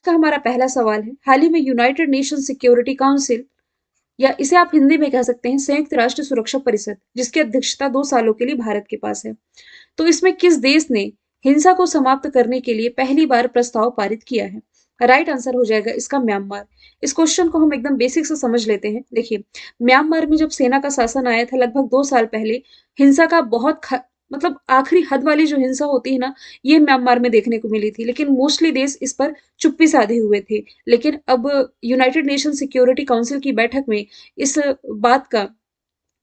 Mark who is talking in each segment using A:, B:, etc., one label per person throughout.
A: का हमारा पहला सवाल है, हाल ही में यूनाइटेड नेशन सिक्योरिटी काउंसिल या इसे आप हिंदी में कह सकते हैं संयुक्त राष्ट्र सुरक्षा परिषद, जिसकी अध्यक्षता 2 सालों के लिए भारत के पास है, तो इसमें किस देश ने हिंसा को समाप्त करने के लिए पहली बार प्रस्ताव पारित किया है? राइट आंसर हो जाएगा इसका म्यांमार। इस क्वेश्चन को हम एकदम बेसिक से समझ लेते हैं। देखिए, म्यांमार में जब सेना का शासन आया था लगभग 2 साल पहले, हिंसा का मतलब आखिरी हद वाली जो हिंसा होती है ना, ये म्यांमार में देखने को मिली थी, लेकिन मोस्टली देश इस पर चुप्पी साधे हुए थे। लेकिन अब यूनाइटेड नेशन सिक्योरिटी काउंसिल की बैठक में इस बात का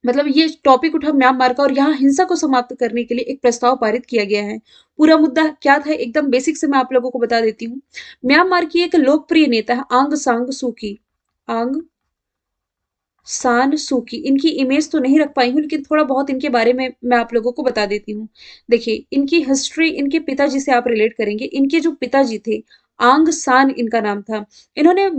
A: मतलब ये टॉपिक उठा म्यांमार का, और यहाँ हिंसा को समाप्त करने के लिए एक प्रस्ताव पारित किया गया है। पूरा मुद्दा क्या था एकदम बेसिक से मैं आप लोगों को बता देती हूँ। म्यांमार की एक लोकप्रिय नेता है आंग सांग सूकी। आंग सान सूकी, इनकी इमेज तो नहीं रख पाई हूँ, लेकिन थोड़ा बहुत इनके बारे में मैं आप लोगों को बता देती हूँ। देखिए, इनकी हिस्ट्री इनके पिताजी से आप रिलेट करेंगे। इनके जो पिताजी थे, आंग सान इनका नाम था। इन्होंने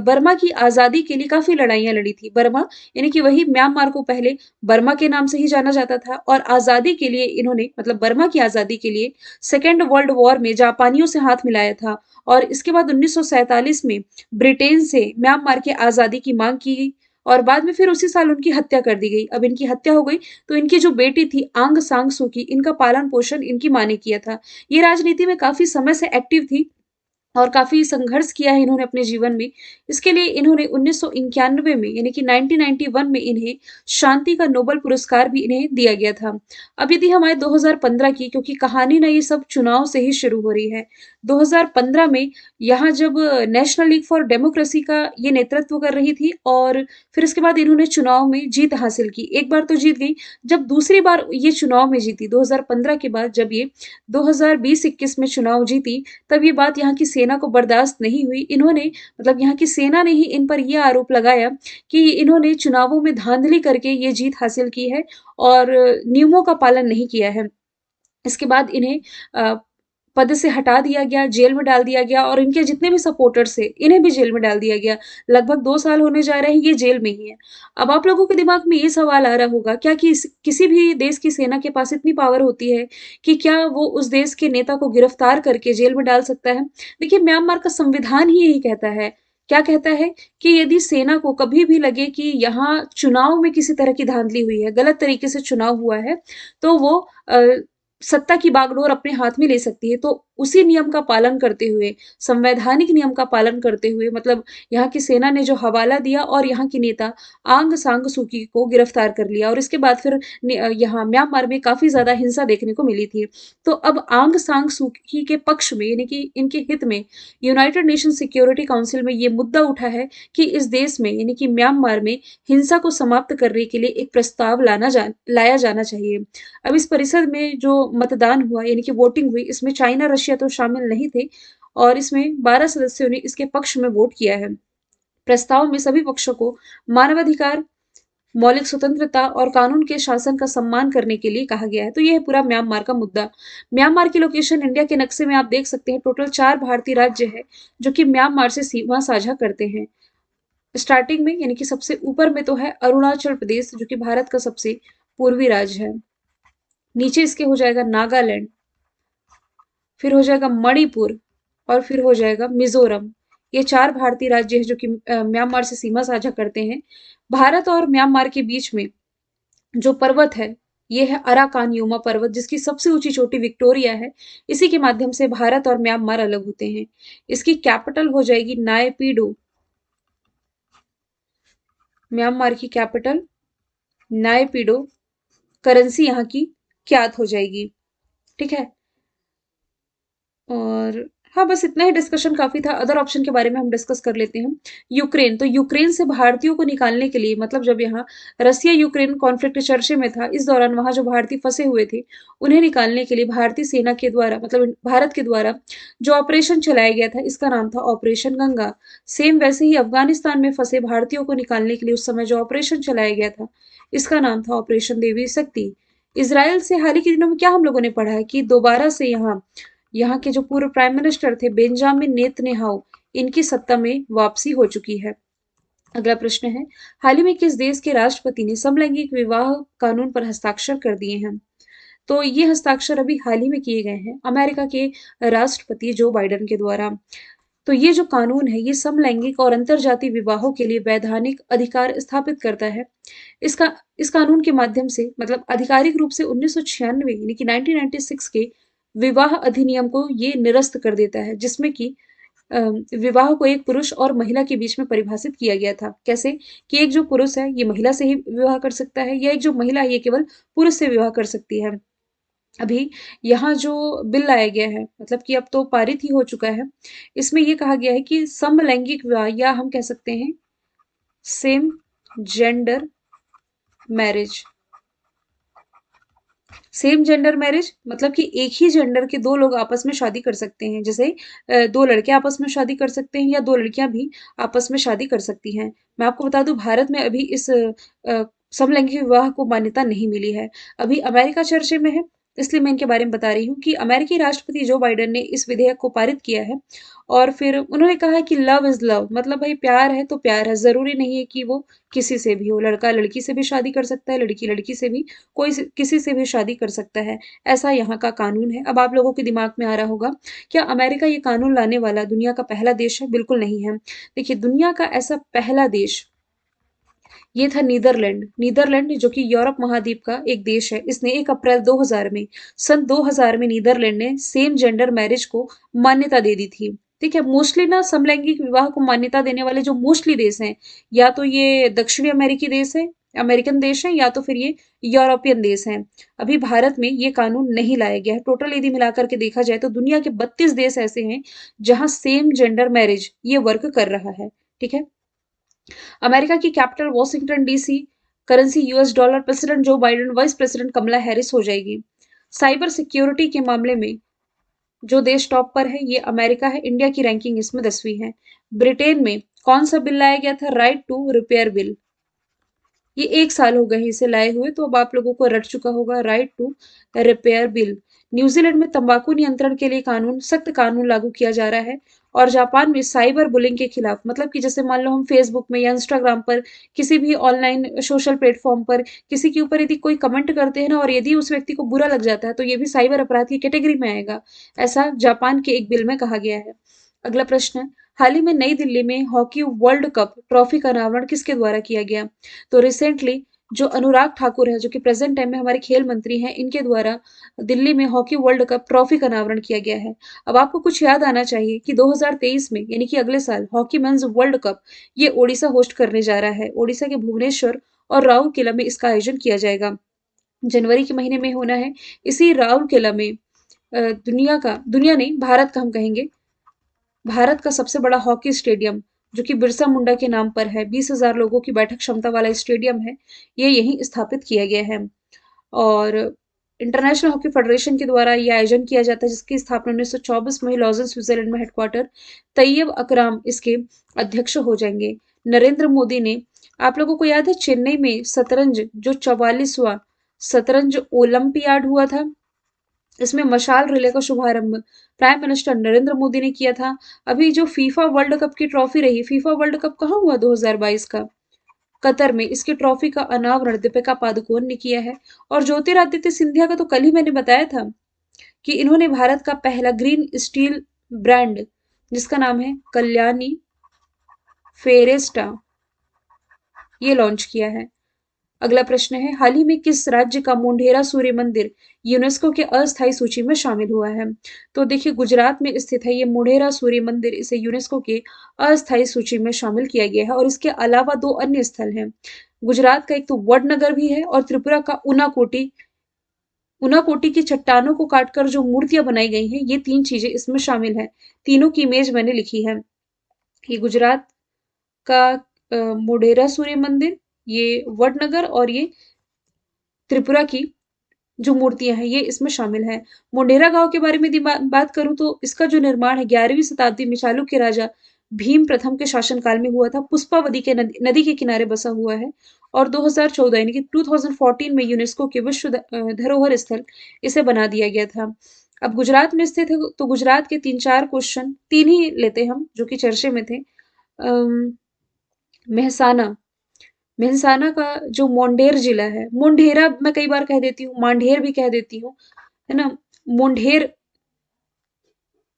A: बर्मा की आजादी के लिए काफी लड़ाइयां लड़ी थी। बर्मा यानी कि वही म्यांमार को पहले बर्मा के नाम से ही जाना जाता था, और आजादी के लिए इन्होंने मतलब बर्मा की आजादी के लिए सेकेंड वर्ल्ड वॉर में जापानियों से हाथ मिलाया था। और इसके बाद 1947 में ब्रिटेन से म्यांमार के आजादी की मांग की, और बाद में फिर उसी साल उनकी हत्या कर दी गई। अब इनकी हत्या हो गई, तो इनकी जो बेटी थी आंग सांग सूकी, इनका पालन पोषण इनकी माँ ने किया था। ये राजनीति में काफी समय से एक्टिव थी और काफी संघर्ष किया है इन्होंने अपने जीवन में। इसके लिए इन्होंने 1991 में यानी कि 1991 में इन्हें शांति का नोबेल पुरस्कार भी इन्हें दिया गया था। अब यदि हम आए 2015 की, क्योंकि कहानी ना ये सब चुनाव से ही शुरू हो रही है। 2015 में यहाँ जब नेशनल लीग फॉर डेमोक्रेसी का ये नेतृत्व कर रही थी, और फिर इसके बाद इन्होंने चुनाव में जीत हासिल की। एक बार तो जीत गई, जब दूसरी बार ये चुनाव में जीती 2015 के बाद, जब ये 2020-21 में चुनाव जीती, तब ये बात यहाँ की सेना को बर्दाश्त नहीं हुई। इन्होंने मतलब यहाँ की सेना ने ही इन पर यह आरोप लगाया कि इन्होंने चुनावों में धांधली करके ये जीत हासिल की है और नियमों का पालन नहीं किया है। इसके बाद इन्हें पद से हटा दिया गया, जेल में डाल दिया गया, और इनके जितने भी सपोर्टर्स थे इन्हें भी जेल में डाल दिया गया। लगभग 2 साल होने जा रहे हैं ये जेल में ही है। अब आप लोगों के दिमाग में ये सवाल आ रहा होगा, क्या कि किसी भी देश की सेना के पास इतनी पावर होती है कि क्या वो उस देश के नेता को गिरफ्तार करके जेल में डाल सकता है? देखिए, म्यांमार का संविधान ही यही कहता है। क्या कहता है कि यदि सेना को कभी भी लगे कि यहाँ चुनाव में किसी तरह की धांधली हुई है, गलत तरीके से चुनाव हुआ है, तो वो सत्ता की बागडोर अपने हाथ में ले सकती है। तो उसी नियम का पालन करते हुए, संवैधानिक नियम का पालन करते हुए, मतलब यहाँ की सेना ने जो हवाला दिया और यहाँ की नेता आंग सांग सूकी को गिरफ्तार कर लिया, और इसके बाद फिर यहाँ म्यांमार में काफी ज्यादा हिंसा देखने को मिली थी। तो अब आंग सांग सूकी के पक्ष में यानी कि इनके हित में यूनाइटेड नेशन सिक्योरिटी काउंसिल में ये मुद्दा उठा है कि इस देश में यानी कि म्यांमार में हिंसा को समाप्त करने के लिए एक प्रस्ताव लाया जाना चाहिए। अब इस परिषद में जो मतदान हुआ यानी कि वोटिंग हुई, इसमें चाइना रशिया तो शामिल नहीं थे, और इसमें 12 सदस्यों ने इसके पक्ष में वोट किया है। प्रस्ताव में सभी पक्षों को मानवाधिकार, मौलिक स्वतंत्रता और कानून के शासन का सम्मान करने के लिए कहा गया है। तो यह है पूरा म्यांमार का मुद्दा। म्यांमार की लोकेशन इंडिया के नक्शे में आप देख सकते हैं। टोटल 4 भारतीय राज्य है जो कि म्यांमार से सीमा साझा करते हैं। स्टार्टिंग में यानी कि सबसे ऊपर में तो है अरुणाचल प्रदेश, जो कि भारत का सबसे पूर्वी राज्य है। नीचे इसके हो जाएगा नागालैंड, फिर हो जाएगा मणिपुर, और फिर हो जाएगा मिजोरम। ये 4 भारतीय राज्य हैं जो कि म्यांमार से सीमा साझा करते हैं। भारत और म्यांमार के बीच में जो पर्वत है, ये है अराकान योमा पर्वत, जिसकी सबसे ऊंची चोटी विक्टोरिया है। इसी के माध्यम से भारत और म्यांमार अलग होते हैं। इसकी कैपिटल हो जाएगी नायपीडो। म्यांमार की कैपिटल नायपीडो। करेंसी यहाँ की क्यात हो जाएगी। ठीक है। और हाँ, बस इतना ही डिस्कशन काफी था। अदर ऑप्शन के बारे में हम डिस्कस कर लेते हैं। यूक्रेन, तो यूक्रेन से भारतीयों को निकालने के लिए, मतलब जब यहाँ रसिया यूक्रेन कॉन्फ्लिक्ट चर्चे में था, इस दौरान वहां जो भारतीय फंसे हुए थे उन्हें निकालने के लिए भारतीय सेना के द्वारा, मतलब भारत के द्वारा जो ऑपरेशन चलाया गया था, इसका नाम था ऑपरेशन गंगा। सेम वैसे ही अफगानिस्तान में फंसे भारतीयों को निकालने के लिए उस समय जो ऑपरेशन चलाया गया था, इसका नाम था ऑपरेशन देवी शक्ति। इसराइल से हाल ही के दिनों में क्या हम लोगों ने पढ़ा है कि दोबारा से यहाँ के जो पूर्व प्राइम मिनिस्टर थे बेंजामिन नेतन्याहू, इनकी सत्ता में वापसी हो चुकी है। अगला प्रश्न है, हाल ही में किस देश के राष्ट्रपति ने समलैंगिक विवाह कानून पर हस्ताक्षर कर दिए हैं? तो ये हस्ताक्षर अभी हाल ही में किए गए हैं अमेरिका के राष्ट्रपति जो बाइडेन के द्वारा। तो ये जो कानून है, ये समलैंगिक और अंतरजातीय विवाहों के लिए वैधानिक अधिकार स्थापित करता है। इसका इस कानून के माध्यम से मतलब आधिकारिक रूप से 1996 यानी कि 1996 के विवाह अधिनियम को ये निरस्त कर देता है, जिसमें कि विवाह को एक पुरुष और महिला के बीच में परिभाषित किया गया था। कैसे? कि एक जो पुरुष है, ये महिला से ही विवाह कर सकता है, या एक जो महिला है, ये केवल पुरुष से विवाह कर सकती है। अभी यहाँ जो बिल लाया गया है, मतलब कि अब तो पारित ही हो चुका है, इसमें ये कहा गया है कि समलैंगिक विवाह, या हम कह सकते हैं same gender marriage. Same gender marriage मतलब कि एक ही जेंडर के दो लोग आपस में शादी कर सकते हैं। जैसे दो लड़के आपस में शादी कर सकते हैं, या दो लड़कियां भी आपस में शादी कर सकती हैं। मैं आपको बता दूं, भारत में अभी इस समलैंगिक विवाह को मान्यता नहीं मिली है। अभी अमेरिका चर्चे में है, इसलिए मैं इनके बारे में बता रही हूँ कि अमेरिकी राष्ट्रपति जो बाइडेन ने इस विधेयक को पारित किया है, और फिर उन्होंने कहा है कि लव इज लव, मतलब भाई प्यार है तो प्यार है, जरूरी नहीं है कि वो किसी से भी हो। लड़का लड़की से भी शादी कर सकता है, लड़की लड़की से भी, किसी से भी शादी कर सकता है। ऐसा यहाँ का कानून है। अब आप लोगों के दिमाग में आ रहा होगा, क्या अमेरिका ये कानून लाने वाला दुनिया का पहला देश है? बिल्कुल नहीं है। देखिए, दुनिया का ऐसा पहला देश ये था नीदरलैंड। नीदरलैंड जो कि यूरोप महाद्वीप का एक देश है, इसने 1 अप्रैल 2000 में, सन 2000 में नीदरलैंड ने सेम जेंडर मैरिज को मान्यता दे दी थी। ठीक है, मोस्टली ना समलैंगिक विवाह को मान्यता देने वाले जो मोस्टली देश हैं, या तो ये दक्षिणी अमेरिकी देश है, अमेरिकन देश है, या तो फिर ये यूरोपियन देश हैं। अभी भारत में ये कानून नहीं लाया गया है। टोटल यदि मिलाकर के देखा जाए तो दुनिया के 32 देश ऐसे हैं जहां सेम जेंडर मैरिज ये वर्क कर रहा है। ठीक है। अमेरिका की capital Washington DC, currency US dollar, president Joe Biden, vice president Kamala Harris हो जाएगी। साइबर सिक्योरिटी के मामले में जो देश टॉप पर है ये अमेरिका है, इंडिया की रैंकिंग इसमें 10वीं है। ब्रिटेन में कौन सा बिल लाया गया था? Right to repair bill. ये 1 साल हो गए हैं इसे लाए हुए, तो अब आप लोगों को रट चुका होगा, right to repair bill. New Zealand में तंबाकू नियंत्रण के लिए सख्त कानून लागू किया जा रहा है। और जापान में साइबर बुलिंग के खिलाफ, मतलब कि जैसे मान लो हम फेसबुक में या इंस्टाग्राम पर, किसी भी ऑनलाइन सोशल प्लेटफॉर्म पर किसी के ऊपर यदि कोई कमेंट करते हैं ना, और यदि उस व्यक्ति को बुरा लग जाता है, तो ये भी साइबर अपराध की कैटेगरी में आएगा। ऐसा जापान के एक बिल में कहा गया है। अगला प्रश्न है, हाल ही में नई दिल्ली में हॉकी वर्ल्ड कप ट्रॉफी का अनावरण किसके द्वारा किया गया? तो रिसेंटली जो अनुराग ठाकुर है, जो कि प्रेजेंट टाइम में हमारे खेल मंत्री हैं, इनके द्वारा दिल्ली में हॉकी वर्ल्ड कप ट्रॉफी का अनावरण किया गया है। अब आपको कुछ याद आना चाहिए कि 2023 में, यानी कि अगले साल, हॉकी मेंस वर्ल्ड कप ये ओडिशा होस्ट करने जा रहा है। ओडिशा के भुवनेश्वर और राउरकेला में इसका आयोजन किया जाएगा। जनवरी के महीने में होना है। इसी राउरकेला में दुनिया नहीं, भारत का हम कहेंगे, भारत का सबसे बड़ा हॉकी स्टेडियम, जो कि बिरसा मुंडा के नाम पर है, 20,000 लोगों की बैठक क्षमता वाला स्टेडियम है, ये यहीं स्थापित किया गया है। और इंटरनेशनल हॉकी फेडरेशन के द्वारा ये आयोजन किया जाता है, जिसकी स्थापना 1924 में लॉजन स्विट्जरलैंड में हेडक्वार्टर। तैयब अकराम इसके अध्यक्ष हो जाएंगे। नरेंद्र मोदी ने, आप लोगों को याद है चेन्नई में शतरंज जो 44वां शतरंज ओलंपियाड हुआ था, इसमें मशाल रिले का शुभारंभ प्राइम मिनिस्टर नरेंद्र मोदी ने किया था। अभी जो फीफा वर्ल्ड कप की ट्रॉफी रही, फीफा वर्ल्ड कप कहाँ हुआ 2022 का? कतर में। इसकी ट्रॉफी का अनावरण दीपिका पादुकोण ने किया है। और ज्योतिरादित्य सिंधिया का तो कल ही मैंने बताया था कि इन्होंने भारत का पहला ग्रीन स्टील ब्रांड, जिसका नाम है कल्याणी फेरेस्टा, ये लॉन्च किया है। अगला प्रश्न है, हाल ही में किस राज्य का मोढेरा सूर्य मंदिर यूनेस्को के अस्थायी सूची में शामिल हुआ है? तो देखिए, गुजरात में स्थित है ये मोढेरा सूर्य मंदिर, इसे यूनेस्को के अस्थायी सूची में शामिल किया गया है। और इसके अलावा दो अन्य स्थल हैं। गुजरात का एक तो वडनगर भी है, और त्रिपुरा का उनाकोटी। उनाकोटी की चट्टानों को काटकर जो मूर्तियां बनाई गई हैं, ये 3 चीजें इसमें शामिल है। तीनों की इमेज मैंने लिखी है। ये गुजरात का मोढेरा सूर्य मंदिर, ये वडनगर, और ये त्रिपुरा की जो मूर्तियां हैं ये इसमें शामिल हैं। मोढेरा गांव के बारे में यदि बात करूं तो इसका जो निर्माण है 11वीं शताब्दी में चालुक्य राजा भीम प्रथम के शासनकाल में हुआ था। पुष्पावती के नदी के किनारे बसा हुआ है। और 2014 यानी कि 2014 में यूनेस्को के विश्व धरोहर स्थल इसे बना दिया गया था। अब गुजरात में स्थित है, तो गुजरात के 3-4 क्वेश्चन, 3 ही लेते हम जो कि चर्चे में थे। मेहसाना, मेहसाना का जो मोंढेर जिला है, मुंढेरा मैं कई बार कह देती हूँ, मांढेर भी कह देती हूँ, है ना। मुंढेर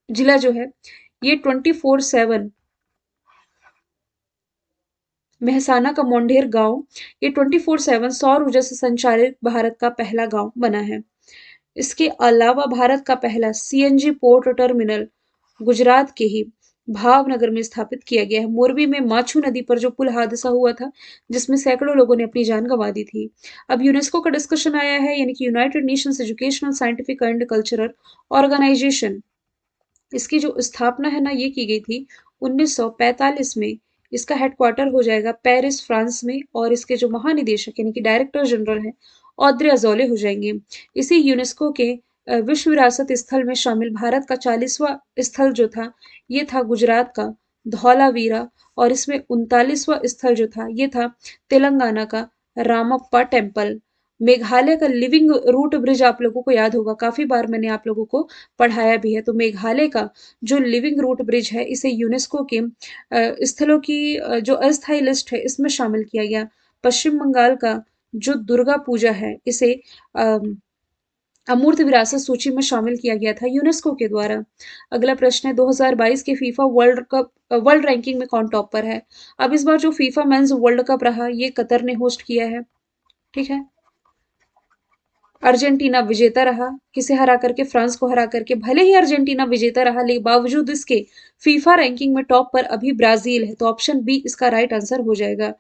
A: जिला जो है ये 24/7 मेहसाना का मोंढेर गांव, ये 24/7 सौर ऊर्जा से संचालित भारत का पहला गांव बना है। इसके अलावा भारत का पहला सीएनजी पोर्ट टर्मिनल गुजरात के ही भावनगर में स्थापित किया गया है। मोरबी में माछू नदी पर जो पुल हादसा हुआ था, जिसमें सैकड़ों लोगों ने अपनी जान गंवा दी थी। अब यूनेस्को का डिस्कशन आया है, यानी कि United Nations Educational Scientific and Cultural Organization. इसकी जो स्थापना है ना, ये की गई थी 1945 में। इसका हेडक्वार्टर हो जाएगा पेरिस, फ्रांस में, और इसके जो महानिदेशक यानी कि डायरेक्टर जनरल हैं, ऑद्रे अजौले हो जाएंगे। इसी यूनेस्को के विश्व विरासत स्थल में शामिल भारत का 40वां स्थल जो था, ये था गुजरात का धौलावीरा, और इसमें 39वां स्थल जो था, ये था तेलंगाना का रामप्पा टेम्पल। मेघालय का लिविंग रूट ब्रिज आप लोगों को याद होगा, काफी बार मैंने आप लोगों को पढ़ाया भी है। तो मेघालय का जो लिविंग रूट ब्रिज है, इसे यूनेस्को के स्थलों की जो अस्थायी लिस्ट है, इसमें शामिल किया गया। पश्चिम बंगाल का जो दुर्गा पूजा है, इसे अमूर्त विरासत सूची में शामिल किया गया था यूनेस्को के द्वारा। अगला प्रश्न है, 2022 के फीफा वर्ल्ड रैंकिंग में कौन टॉप पर है? अब इस बार जो फीफा मेंस वर्ल्ड कप रहा, ये कतर ने होस्ट किया है। ठीक है, अर्जेंटीना विजेता रहा, किसे हरा करके? फ्रांस को हरा करके। भले ही अर्जेंटीना विजेता रहा, लेकिन बावजूद इसके फीफा रैंकिंग में टॉप पर अभी ब्राजील है, तो ऑप्शन बी इसका राइट आंसर हो जाएगा।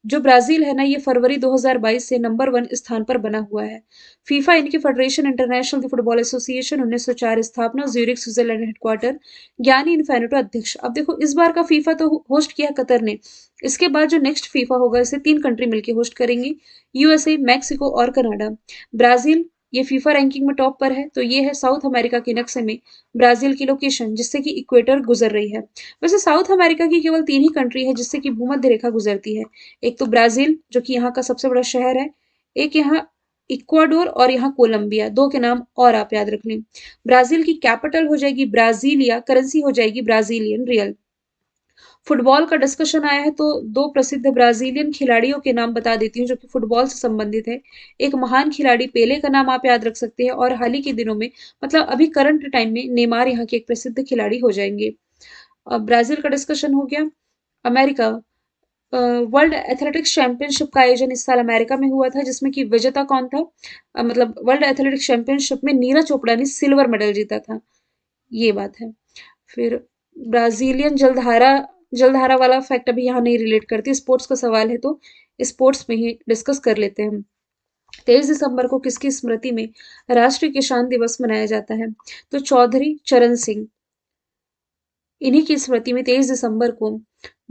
A: जो ब्राजील है ना, ये फरवरी 2022 से नंबर 1 स्थान पर बना हुआ है। फीफा इनकी फेडरेशन इंटरनेशनल फुटबॉल एसोसिएशन 1904 स्थापना ज्यूरिख स्विट्जरलैंड हेडक्वार्टर ज्ञानी इन्फेनिटो अध्यक्ष। अब देखो, इस बार का फीफा तो होस्ट किया कतर ने, इसके बाद जो नेक्स्ट फीफा होगा, इसे 3 कंट्री मिलकर होस्ट करेंगी, यूएसए, मैक्सिको और कनाडा। ब्राजील ये फीफा रैंकिंग में टॉप पर है, तो ये है साउथ अमेरिका के नक्शे में ब्राजील की लोकेशन, जिससे कि इक्वेटर गुजर रही है। वैसे साउथ अमेरिका की केवल 3 ही कंट्री है जिससे कि भूमध्य रेखा गुजरती है। एक तो ब्राजील, जो कि यहाँ का सबसे बड़ा शहर है, एक यहाँ इक्वाडोर, और यहाँ कोलंबिया। 2 के नाम और आप याद रख लें। ब्राजील की कैपिटल हो जाएगी ब्राजीलिया, करेंसी हो जाएगी ब्राजीलियन रियल। फुटबॉल का डिस्कशन आया है, तो 2 प्रसिद्ध ब्राजीलियन खिलाड़ियों के नाम बता देती हूँ जो कि फुटबॉल से संबंधित है। एक महान खिलाड़ी पेले का नाम आप याद रख सकते हैं, और हाल ही के दिनों में, मतलब अभी करंट टाइम में, नेमार यहाँ के एक प्रसिद्ध खिलाड़ी हो जाएंगे। अब ब्राजील का डिस्कशन हो गया। अमेरिका, वर्ल्ड एथलेटिक्स चैंपियनशिप का आयोजन इस साल अमेरिका में हुआ था, जिसमें कि विजेता कौन था? मतलब वर्ल्ड एथलेटिक्स चैंपियनशिप में नीरज चोपड़ा ने सिल्वर मेडल जीता था, ये बात है। फिर ब्राजीलियन जलधारा, जलधारा वाला फैक्ट अभी यहाँ नहीं रिलेट करती, स्पोर्ट्स का सवाल है तो स्पोर्ट्स में ही डिस्कस कर लेते हैं हम। 23 दिसंबर को किसकी स्मृति में राष्ट्रीय किसान दिवस मनाया जाता है? तो चौधरी चरण सिंह, इन्हीं की स्मृति में 23 दिसंबर को,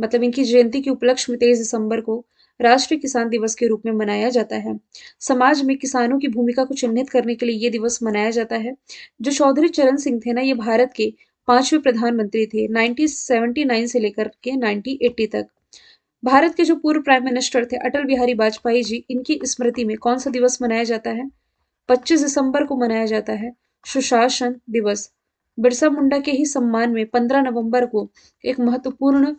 A: मतलब इनकी जयंती के उपलक्ष्य में 23 दिसंबर को राष्ट्रीय किसान दिवस के रूप में मनाया जाता है। समाज में किसानों की भूमिका को चिन्हित करने के लिए ये दिवस मनाया जाता है। जो चौधरी चरण सिंह थे ना, ये भारत के 5वें प्रधानमंत्री थे, 1979 से लेकर के 1980 तक। भारत के जो पूर्व प्राइम मिनिस्टर थे अटल बिहारी वाजपेयी जी, इनकी स्मृति में कौन सा दिवस मनाया जाता है? 25 दिसंबर को मनाया जाता है सुशासन दिवस। बिरसा मुंडा के ही सम्मान में 15 नवंबर को एक महत्वपूर्ण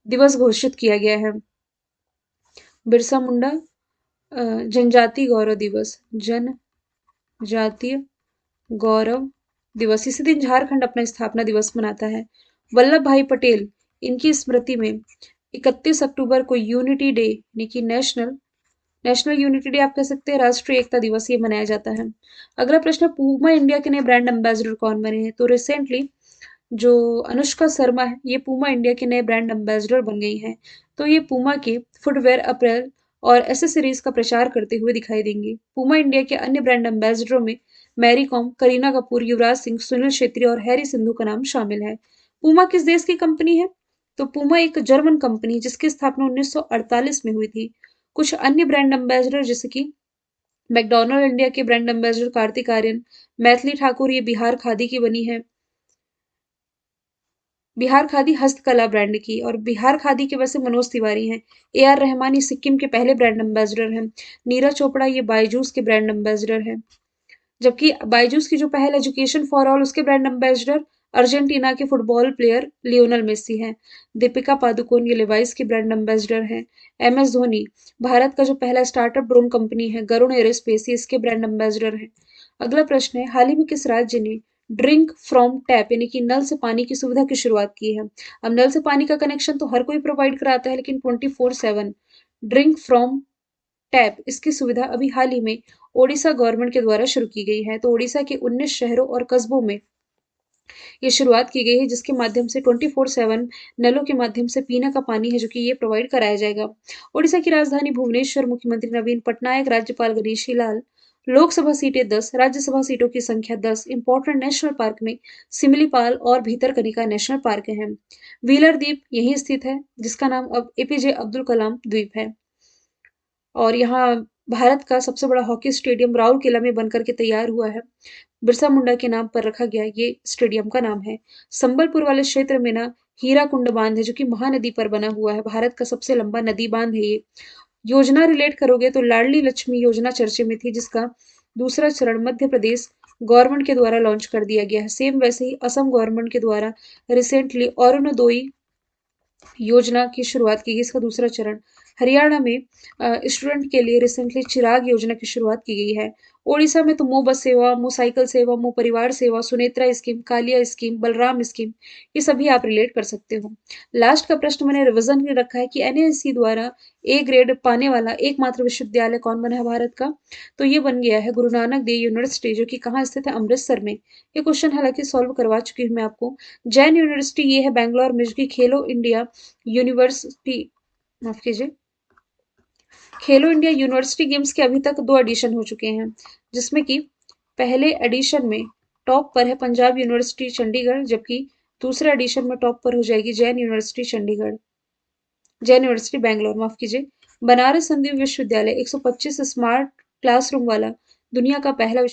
A: दिवस घोषित किया गया है, बिरसा मुंडा जनजाति गौरव दिवस, जनजातीय गौरव दिवस। इसी दिन झारखंड अपना स्थापना दिवस मनाता है। वल्लभ भाई पटेल, इनकी स्मृति में 31 अक्टूबर को यूनिटी डे, यानी कि नेशनल नेशनल यूनिटी डे आप कह सकते हैं, राष्ट्रीय एकता दिवस, ये मनाया जाता है। अगला प्रश्न, पूमा इंडिया के नए ब्रांड एम्बेसडर कौन बने हैं? तो रिसेंटली जो अनुष्का शर्मा है, ये पूमा इंडिया के नए ब्रांड एम्बेसडर बन गई हैं। तो ये पूमा के फुटवेयर, अपरेल और एसेसरीज का प्रचार करते हुए दिखाई देंगी। पूमा इंडिया के अन्य ब्रांड एम्बेसडरों में मैरी कॉम, करीना कपूर, युवराज सिंह, सुनील छेत्री और हैरी सिंधु का नाम शामिल है। पूमा किस देश की कंपनी है? तो पूमा एक जर्मन कंपनी, जिसकी स्थापना 1948 में हुई थी। कुछ अन्य ब्रांड एम्बेसडर जैसे कि मैकडोनल्ड इंडिया के ब्रांड एम्बेसडर कार्तिक आर्यन, मैथिली ठाकुर, ये बिहार खादी की बनी है, बिहार खादी हस्तकला ब्रांड की। और बिहार खादी के वैसे मनोज तिवारी हैं। ए आर रहमान, ये सिक्किम के पहले ब्रांड एम्बेसडर हैं। नीरज चोपड़ा, ये बायजूस के ब्रांड एम्बेसडर हैं। जबकि बायजूस की जो पहल एजुकेशन फॉर ऑल, उसके ब्रांड एम्बेसडर अर्जेंटीना के फुटबॉल प्लेयर लियोनल मेसी हैं। दीपिका पादुकोण, ये लिवाइस की ब्रांड एम्बेसडर हैं। एम एस धोनी, भारत का जो पहला स्टार्टअप ड्रोन कंपनी है गरुण एरोस्पेस, इसके ब्रांड एम्बेसडर हैं। अगला प्रश्न है, हाल ही में किस राज्य ने ड्रिंक फ्रॉम टैप यानी कि नल से पानी की सुविधा की शुरुआत की है। अब नल से पानी का कनेक्शन तो हर कोई प्रोवाइड कराता है, लेकिन 24/7 ड्रिंक फ्रॉम टैप इसकी सुविधा अभी हाल ही में ओडिशा गवर्नमेंट के द्वारा शुरू की गई है। तो ओडिशा के 19 शहरों और कस्बों में ये शुरुआत की गई है, जिसके माध्यम से 24/7 नलों के माध्यम से पीने का पानी है जो कि ये प्रोवाइड कराया जाएगा। ओडिशा की राजधानी भुवनेश्वर, मुख्यमंत्री नवीन पटनायक, राज्यपाल गणेशी लाल, लोकसभा सीटें 10, राज्यसभा सीटों की संख्या 10, इंपॉर्टेंट नेशनल पार्क में सिमिलीपाल और भीतरकनिका नेशनल पार्क हैं। व्हीलर द्वीप यहीं स्थित है, जिसका नाम अब एपीजे अब्दुल कलाम द्वीप है। और यहाँ भारत का सबसे बड़ा हॉकी स्टेडियम राउरकेला में बनकर के तैयार हुआ है। बिरसा मुंडा के नाम पर रखा गया ये स्टेडियम का नाम है। संबलपुर वाले क्षेत्र में ना हीराकुंड बांध है जो कि महानदी पर बना हुआ है। भारत का सबसे लंबा नदी बांध है ये। योजना रिलेट करोगे तो लाडली लक्ष्मी योजना चर्चे में थी, जिसका दूसरा चरण मध्य प्रदेश गवर्नमेंट के द्वारा लॉन्च कर दिया गया है। सेम वैसे ही असम गवर्नमेंट के द्वारा रिसेंटली अरुणोदय योजना की शुरुआत की गई, इसका दूसरा चरण। हरियाणा में स्टूडेंट के लिए रिसेंटली चिराग योजना की शुरुआत की गई है। ओडिशा में तो मो बस सेवा, मो साइकिल सेवा, मो परिवार सेवा, Sunetra scheme, Kalia scheme, Balram scheme, ये सभी आप रिलेट कर सकते हो। लास्ट का प्रश्न मैंने रिवीजन में रखा है कि एनएससी द्वारा ए ग्रेड पाने वाला एकमात्र विश्वविद्यालय कौन बना है भारत का? तो ये बन गया है गुरु नानक देव यूनिवर्सिटी, जो कि कहाँ स्थित है? अमृतसर में। ये क्वेश्चन हालांकि सॉल्व करवा चुकी हूँ मैं आपको। जैन यूनिवर्सिटी ये है बैंगलोर में, जो कि खेलो इंडिया यूनिवर्सिटी, माफ कीजिए, खेलो इंडिया यूनिवर्सिटी गेम्स के अभी तक 2 एडिशन हो चुके हैं, जिसमें कि पहले एडिशन में टॉप पर है पंजाब यूनिवर्सिटी चंडीगढ़, जबकि दूसरे एडिशन में टॉप पर हो जाएगी जैन यूनिवर्सिटी चंडीगढ़, जैन यूनिवर्सिटी बैंगलोर, माफ कीजिए। बनारस हिंदू विश्वविद्यालय 125 स्मार्ट क्लासरूम वाला दुनिया का पहला